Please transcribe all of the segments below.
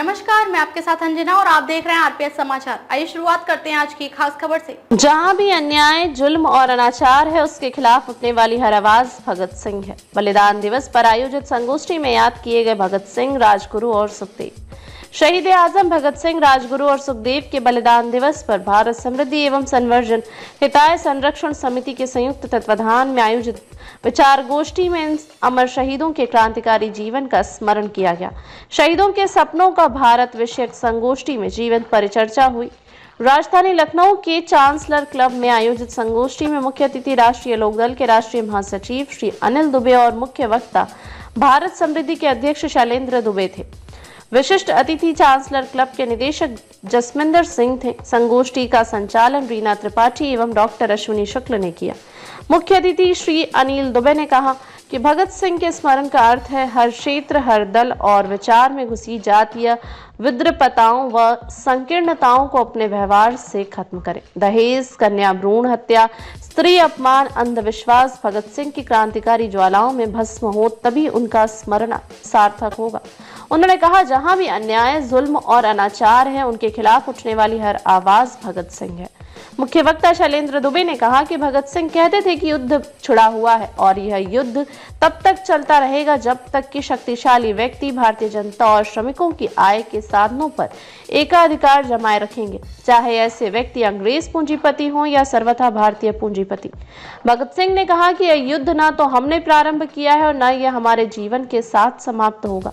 नमस्कार, मैं आपके साथ अंजना और आप देख रहे हैं आरपीएस समाचार। आइए शुरुआत करते हैं आज की खास खबर से। जहां भी अन्याय, जुल्म और अनाचार है, उसके खिलाफ उठने वाली हर आवाज भगत सिंह है। बलिदान दिवस पर आयोजित संगोष्ठी में याद किए गए भगत सिंह, राजगुरु और सुखदेव। शहीद आजम भगत सिंह, राजगुरु और सुखदेव के बलिदान दिवस पर भारत समृद्धि एवं संवर्धन हिताय संरक्षण समिति के संयुक्त तत्वाधान में आयोजित विचार गोष्ठी में इन अमर शहीदों के क्रांतिकारी जीवन का स्मरण किया गया। शहीदों के सपनों का भारत विषयक संगोष्ठी में जीवंत परिचर्चा हुई। राजधानी लखनऊ के चांसलर क्लब में आयोजित संगोष्ठी में मुख्य अतिथि राष्ट्रीय लोकदल के राष्ट्रीय महासचिव श्री अनिल दुबे और मुख्य वक्ता भारत समृद्धि के अध्यक्ष शैलेंद्र दुबे थे। विशिष्ट अतिथि चांसलर क्लब के निदेशक जसमिंदर सिंह थे। संगोष्ठी का संचालन रीना त्रिपाठी एवं डॉक्टर अश्विनी शुक्ल ने किया। मुख्य अतिथि श्री अनिल दुबे ने कहा कि भगत सिंह के स्मरण का अर्थ है हर क्षेत्र, हर दल और विचार में घुसी जातीय विद्रपताओं व संकीर्णताओं को अपने व्यवहार से खत्म करें। दहेज, कन्या भ्रूण हत्या, स्त्री अपमान, अंधविश्वास भगत सिंह की क्रांतिकारी ज्वालाओं में भस्म हो, तभी उनका स्मरण सार्थक होगा। उन्होंने कहा, जहां भी अन्याय, जुल्म और अनाचार है, उनके खिलाफ उठने वाली हर आवाज भगत सिंह है। मुख्य वक्ता शैलेंद्र दुबे ने कहा कि भगत सिंह कहते थे कि युद्ध छुड़ा हुआ है और यह युद्ध तब तक चलता रहेगा जब तक कि शक्तिशाली व्यक्ति भारतीय जनता और श्रमिकों की आय के साधनों पर एकाधिकार जमाए रखेंगे, चाहे ऐसे व्यक्ति अंग्रेज पूंजीपति हों या सर्वथा भारतीय पूंजीपति। भगत सिंह ने कहा कि यह युद्ध ना तो हमने प्रारंभ किया है और न यह हमारे जीवन के साथ समाप्त होगा।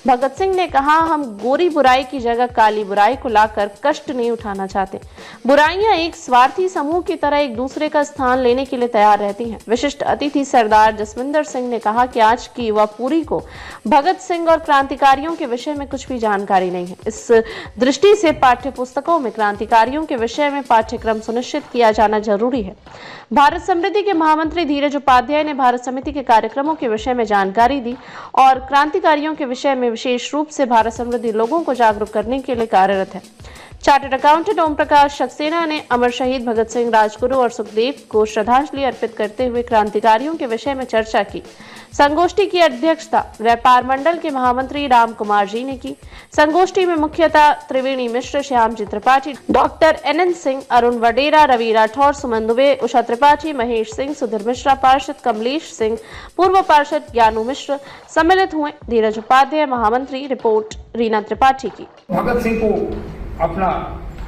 भगत सिंह ने कहा, हम गोरी बुराई की जगह काली बुराई को लाकर कष्ट नहीं उठाना चाहते। बुराइयां एक स्वार्थी समूह की तरह एक दूसरे का स्थान लेने के लिए तैयार रहती हैं। विशिष्ट अतिथि सरदार जसविंदर सिंह ने कहा कि आज की युवा पीढ़ी को भगत सिंह और क्रांतिकारियों के विषय में कुछ भी जानकारी नहीं है। इस दृष्टि से पाठ्य पुस्तकों में क्रांतिकारियों के विषय में पाठ्यक्रम सुनिश्चित किया जाना जरूरी है। भारत समृद्धि के महामंत्री धीरज उपाध्याय ने भारत समिति के कार्यक्रमों के विषय में जानकारी दी और क्रांतिकारियों के विषय में विशेष रूप से भारत समृद्धि लोगों को जागरूक करने के लिए कार्यरत है। चार्टर्ड अकाउंटेंट ओम प्रकाश सक्सेना ने अमर शहीद भगत सिंह, राजगुरु और सुखदेव को श्रद्धांजलि अर्पित करते हुए क्रांतिकारियों के विषय में चर्चा की। संगोष्ठी की अध्यक्षता व्यापार मंडल के महामंत्री राम कुमार जी ने की। संगोष्ठी में मुख्यतः त्रिवेणी मिश्र, श्यामजी त्रिपाठी, डॉक्टर NN सिंह, अरुण वडेरा, रवि राठौर, सुमन दुबे, उषा त्रिपाठी, महेश सिंह, सुधीर मिश्रा, पार्षद कमलेश सिंह, पूर्व पार्षद ज्ञानू मिश्र सम्मिलित हुए। धीरज उपाध्याय महामंत्री। रिपोर्ट रीना त्रिपाठी की। भगत सिंह को अपना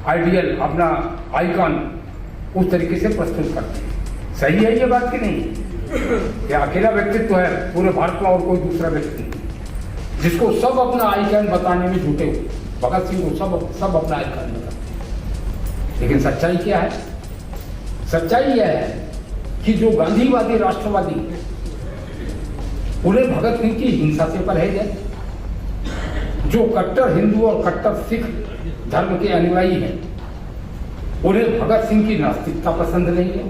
आइडियल, अपना आइकॉन उस तरीके से प्रस्तुत करते हैं। सही है ये बात कि नहीं? ये अकेला व्यक्तित्व है पूरे भारत में और कोई दूसरा व्यक्ति नहीं जिसको सब अपना आइकॉन बताने में जुटे हुए। भगत सिंह को सब अपना आइकॉन बताते। लेकिन सच्चाई क्या है? सच्चाई यह है कि जो गांधीवादी राष्ट्रवादी पूरे भगत सिंह की हिंसा से परहेज है, जो कट्टर हिंदू और कट्टर सिख धर्म के अनुयायी हैं, उन्हें भगत सिंह की नास्तिकता पसंद नहीं है,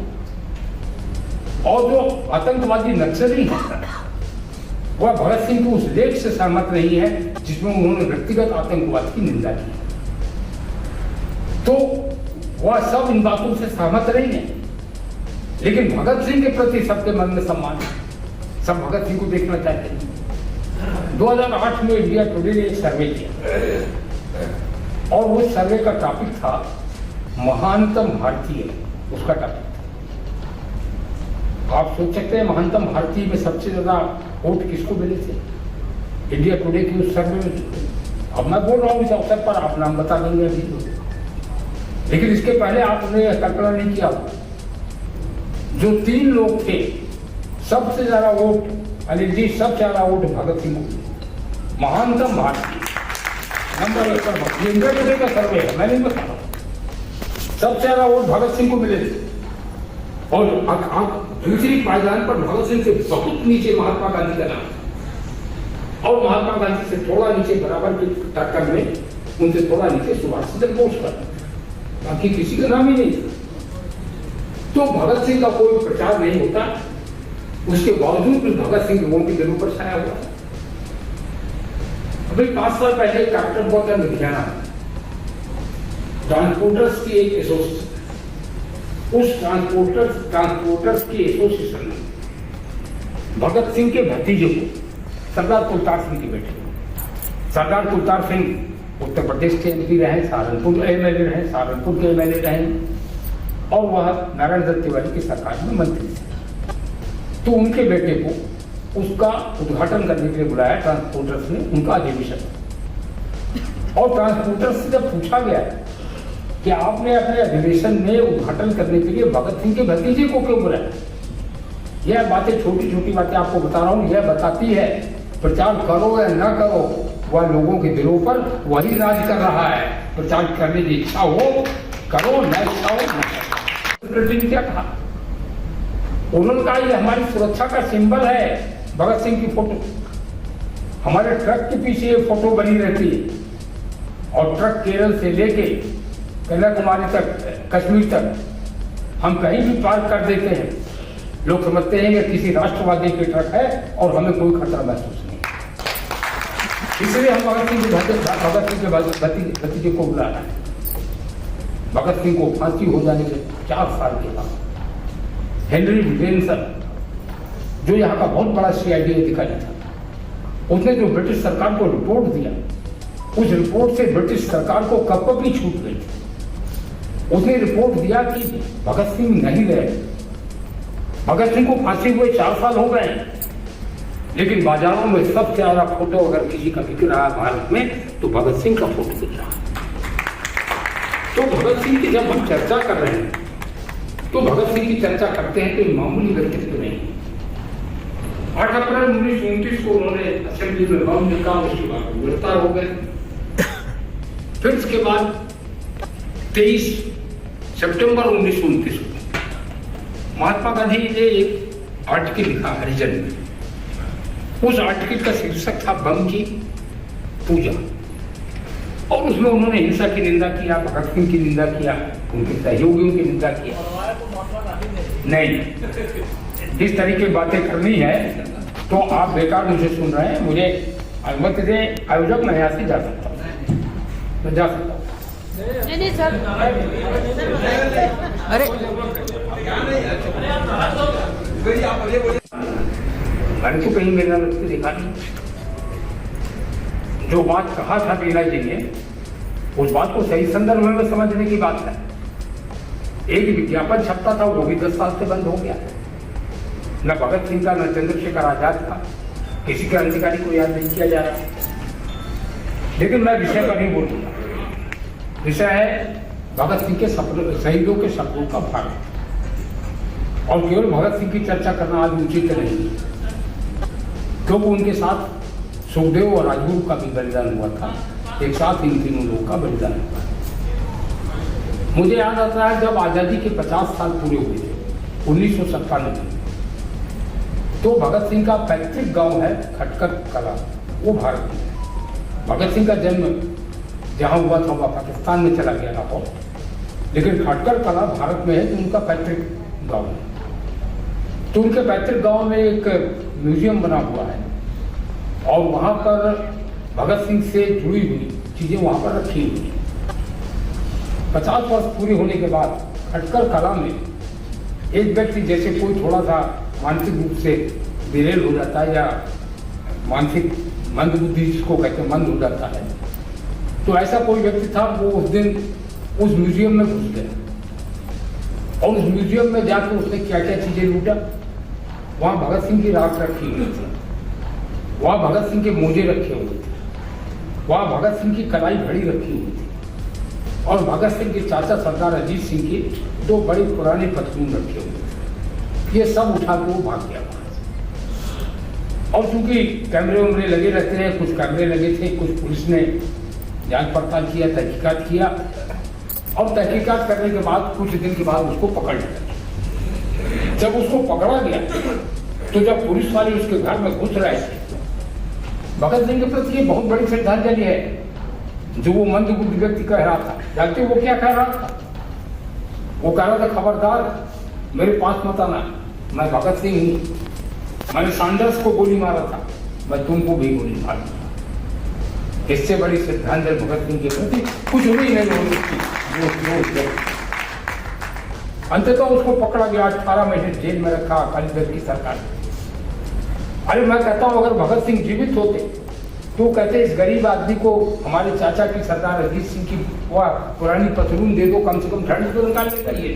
और जो आतंकवादी नक्सली हैं वह भगत सिंह के उस लेख से सहमत नहीं है जिसमें उन्होंने व्यक्तिगत आतंकवाद की निंदा की। तो वह सब इन बातों से सहमत नहीं है, लेकिन भगत सिंह के प्रति सबके मन में सम्मान है। सब भगत सिंह को देखना चाहते हैं। 2008 में इंडिया टुडे ने एक सर्वे किया और वो सर्वे का टॉपिक था महानतम भारतीय। उसका टॉपिक, आप सोच सकते हैं महानतम भारतीय में सबसे ज्यादा वोट किसको मिले थे इंडिया टुडे की उस सर्वे में? अब मैं बोल रहा हूं इस अवसर पर, आप नाम बता देंगे अभी तो, लेकिन इसके पहले आपने कल्पना नहीं किया होगा। जो 3 लोग थे, सबसे ज्यादा वोट अनिल जी, सबसे ज्यादा वोट भगत सिंह को। महानतम भारतीय नंबर 1 पर इंडिया टुडे का सर्वे है, मैं नहीं बता रहा। सबसे ज्यादा वोट भगत सिंह को मिले थे और दूसरी पायदान पर भगत सिंह से बहुत नीचे महात्मा गांधी का नाम, और महात्मा गांधी से थोड़ा नीचे बराबर की टक्कर में उनसे थोड़ा नीचे सुभाष चंद्र बोस का, बाकी किसी का नाम ही नहीं था। तो भगत सिंह का कोई प्रचार नहीं होता, उसके बावजूद भी भगत सिंह लोगों के दिलों पर छाया हुआ। अभी 5 साल पहले एक कार्यक्रम हुआ था लुधियाना, ट्रांसपोर्टर्स की एक एसोसिएशन, उस ट्रांसपोर्टर्स की एसोसिएशन ने भगत सिंह के भतीजे को, सरदार कुलतार सिंह के बेटे सरदार कुलतार सिंह उत्तर प्रदेश के एमपी रहे, सहारनपुर एमएलए रहे, सहारनपुर के एमएलए रहे, और वह नारायण दत्त तिवारी की सरकार में मंत्री थे। तो उनके बेटे को उसका उद्घाटन करने के लिए बुलाया ट्रांसपोर्टर्स ने, उनका अधिवेशन। और ट्रांसपोर्टर्स से जब पूछा गया कि आपने अपने अधिवेशन में उद्घाटन करने के लिए भगत सिंह के भतीजे को क्यों बुलाया, यह बातें, छोटी छोटी बातें आपको बता रहा हूँ, यह बताती है प्रचार करो या ना करो, वह लोगों के दिलों पर वही राज कर रहा है। प्रचार करने की इच्छा हो करो, न इच्छा हो न करो। ने क्या कहा, उन्होंने कहा ये हमारी सुरक्षा का सिंबल है भगत सिंह की फोटो, हमारे ट्रक के पीछे ये फोटो बनी रहती है, और ट्रक केरल से लेके कन्याकुमारी तक, कश्मीर तक हम कहीं भी पार कर देते हैं, लोग समझते हैं कि किसी राष्ट्रवादी के ट्रक है और हमें कोई खतरा महसूस नहीं। इसलिए हम भगत सिंह के भतीजे को बुला रहे हैं। भगत सिंह को फांसी हो जाने के 4 साल के बाद हेनरी विल्सन, जो यहाँ का बहुत बड़ा CID अधिकारी था, उसने जो ब्रिटिश सरकार को रिपोर्ट दिया, उस रिपोर्ट से ब्रिटिश सरकार को कपकपी छूट गई थी। उसने रिपोर्ट दिया कि भगत सिंह नहीं रहे, भगत सिंह को फांसी हुए 4 साल हो गए, लेकिन बाजारों में सबसे ज्यादा फोटो अगर किसी का बिक रहा है भारत में तो भगत सिंह का फोटो बिक रहा है। तो भगत सिंह की जब हम चर्चा कर रहे हैं तो भगत सिंह की चर्चा करते हैं तो मामूली व्यक्तित्व नहीं। 8 अप्रैल 1929 को उन्होंने असेंबली में बम लिखा, उसके बाद गिरफ्तार हो गए। फिर उसके बाद 23 सितंबर 1929 को महात्मा गांधी ने एक आर्टिकल लिखा हरिजन में। उस आर्टिकल का शीर्षक था बम की पूजा, और उसमें उन्होंने हिंसा की निंदा किया, भगत सिंह की निंदा किया, उनके सहयोगियों की निंदा किया। नहीं, जिस तरीके की बातें करनी है तो आप बेकार मुझे सुन रहे हैं, मुझे अनुमति दे आयोजक, मैं यहाँ से जा सकता हूँ, मैं जा सकता हूँ। नहीं सर, अरे मैंने तो कहीं मेरा नृत्य देखा नहीं। जो बात कहा था मीना जी ने, उस बात को सही संदर्भ में समझने की बात है। एक विज्ञापन छपता था, वो भी 10 साल से बंद हो गया। न भगत सिंह का, न चंद्रशेखर आजाद का, किसी क्रांतिकारी को याद नहीं किया जा रहा। लेकिन मैं विषय पर नहीं बोलूंगा। विषय है भगत सिंह के सपनों, शहीदों के सपनों का भारत। और केवल भगत सिंह की चर्चा करना आज उचित नहीं, क्योंकि उनके साथ सुखदेव और राजगुरु का भी बलिदान हुआ था, एक साथ इन तीनों लोगों का बलिदान हुआ। मुझे याद आता है जब आज़ादी के 50 साल पूरे हुए थे 1997 में, तो भगत सिंह का पैतृक गांव है खटकर कला, वो भारत में है। भगत सिंह का जन्म जहाँ हुआ था वह पाकिस्तान में चला गया लाहौर, लेकिन खटकर कला भारत में है, तो उनका पैतृक गांव है। तो उनके पैतृक गांव में एक म्यूजियम बना हुआ है, और वहाँ पर भगत सिंह से जुड़ी हुई चीजें वहाँ पर रखी हुई हैं। 50 वर्ष पूरे होने के बाद खटकर कला में एक व्यक्ति, जैसे कोई थोड़ा सा मानसिक रूप से बेरेल हो जाता है या मानसिक मंद बुद्धि जिसको कहते हैं, मंद हो जाता है, तो ऐसा कोई व्यक्ति था, वो उस दिन उस म्यूजियम में घुस गया। और उस म्यूजियम में जाकर उसने क्या क्या चीजें लूटा। वहाँ भगत सिंह की राख रखी हुई थी, वहाँ भगत सिंह के मोजे रखे हुए थे, वहाँ भगत सिंह की कलाई घड़ी रखी हुई थी, और भगत सिंह के चाचा सरदार अजीत सिंह के 2 बड़े पुराने पतलून रखे हुए थे। ये सब उठा के वो भाग गया। और चूंकि कैमरे उमरे लगे रहते हैं, कुछ कैमरे लगे थे, कुछ पुलिस ने जांच पड़ताल किया, तहकीकात किया, और तहकीकात करने के बाद कुछ दिन के बाद उसको पकड़ लिया। जब उसको पकड़ा गया तो जब पुलिस वाले उसके घर में घुस रहे थे, भगत सिंह के प्रति ये बहुत बड़ी श्रद्धांजलि है जो वो मंदबुद्धि व्यक्ति कह रहा था। जानते हो वो क्या कह रहा था? वो कह रहा था, खबरदार मेरे पास मत आना, मैं भगत सिंह हूँ, मैंने सैंडर्स को गोली मारा था, मैं तुमको भी गोली मारूंगा। इससे बड़ी श्रद्धांजलि भगत सिंह के प्रति कुछ भी नहीं हो सकती। अंततः उसको पकड़ा गया, 18 महीने जेल में रखा अकाली दल की सरकार। अरे मैं कहता हूं, अगर भगत सिंह जीवित होते तो कहते इस गरीब आदमी को हमारे चाचा की सरदार अजीत सिंह की वह पुरानी पतलून दे दो, कम से कम ठंड तो निकाल लेगा ये।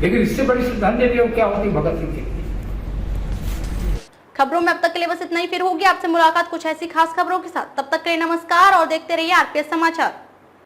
लेकिन इससे बड़ी श्रद्धांजलि क्या होती भगत सिंह की। खबरों में अब तक के लिए बस इतना ही। फिर होगी आपसे मुलाकात कुछ ऐसी खास खबरों के साथ। तब तक के लिए नमस्कार और देखते रहिए आरपीएस समाचार।